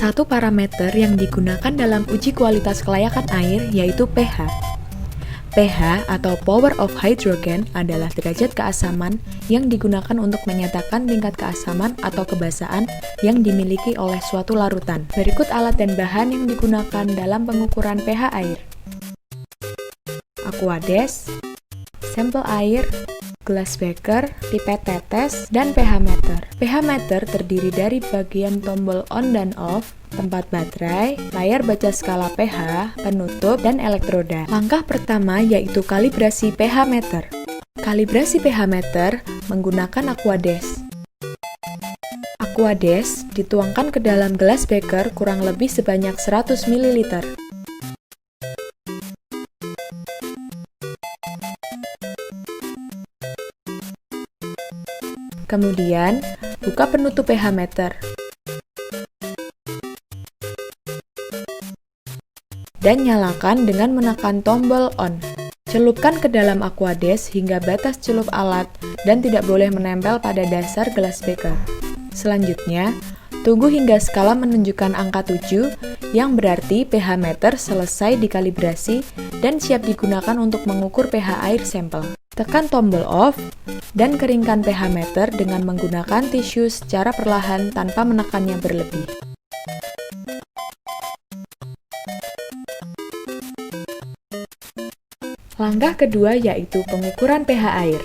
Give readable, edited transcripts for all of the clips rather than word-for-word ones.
satu parameter yang digunakan dalam uji kualitas kelayakan air yaitu pH. pH atau Power of Hydrogen adalah derajat keasaman yang digunakan untuk menyatakan tingkat keasaman atau kebasahan yang dimiliki oleh suatu larutan. Berikut alat dan bahan yang digunakan dalam pengukuran pH air. Aquades, sampel air, gelas beker, pipet tetes, dan pH meter. pH meter terdiri dari bagian tombol on dan off, tempat baterai, layar baca skala pH, penutup, dan elektroda. Langkah pertama yaitu kalibrasi pH meter. Kalibrasi pH meter menggunakan aquades. Aquades dituangkan ke dalam gelas beker kurang lebih sebanyak 100 ml. Kemudian, buka penutup pH meter. Dan nyalakan dengan menekan tombol on. Celupkan ke dalam aquades hingga batas celup alat dan tidak boleh menempel pada dasar gelas beker. Selanjutnya, tunggu hingga skala menunjukkan angka 7, yang berarti pH meter selesai dikalibrasi dan siap digunakan untuk mengukur pH air sampel. Tekan tombol off dan keringkan pH meter dengan menggunakan tisu secara perlahan tanpa menekannya berlebih. Langkah kedua yaitu pengukuran pH air.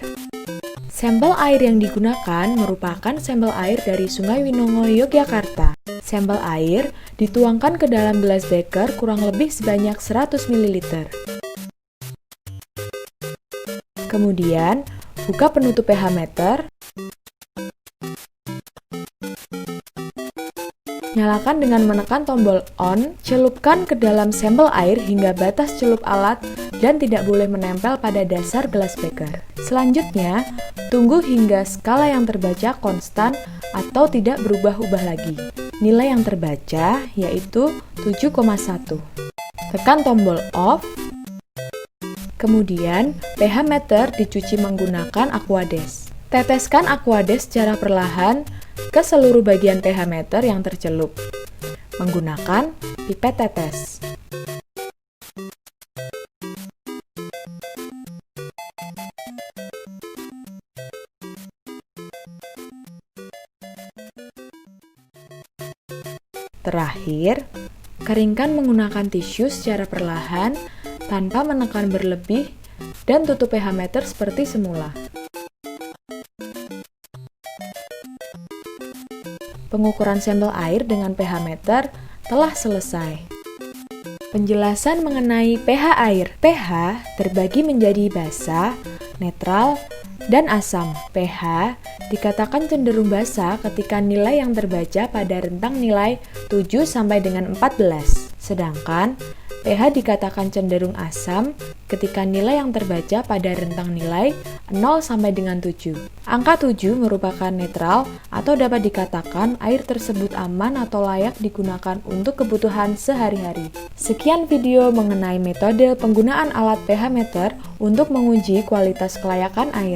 Sampel air yang digunakan merupakan sampel air dari Sungai Winongo, Yogyakarta. Sampel air dituangkan ke dalam gelas beker kurang lebih sebanyak 100 ml. Kemudian, buka penutup pH meter. Nyalakan dengan menekan tombol on, celupkan ke dalam sampel air hingga batas celup alat dan tidak boleh menempel pada dasar gelas beker. Selanjutnya, tunggu hingga skala yang terbaca konstan atau tidak berubah-ubah lagi. Nilai yang terbaca yaitu 7,1. Tekan tombol off. Kemudian, pH meter dicuci menggunakan aquades. Teteskan aquades secara perlahan ke seluruh bagian pH meter yang tercelup menggunakan pipet tetes. Terakhir, keringkan menggunakan tisu secara perlahan tanpa menekan berlebih dan tutup pH meter seperti semula. Pengukuran sampel air dengan pH meter telah selesai. Penjelasan mengenai pH air. pH terbagi menjadi basa, netral, dan asam. pH dikatakan cenderung basa ketika nilai yang terbaca pada rentang nilai 7 sampai dengan 14. Sedangkan pH dikatakan cenderung asam ketika nilai yang terbaca pada rentang nilai 0 sampai dengan 7. Angka 7 merupakan netral atau dapat dikatakan air tersebut aman atau layak digunakan untuk kebutuhan sehari-hari. Sekian video mengenai metode penggunaan alat pH meter untuk menguji kualitas kelayakan air.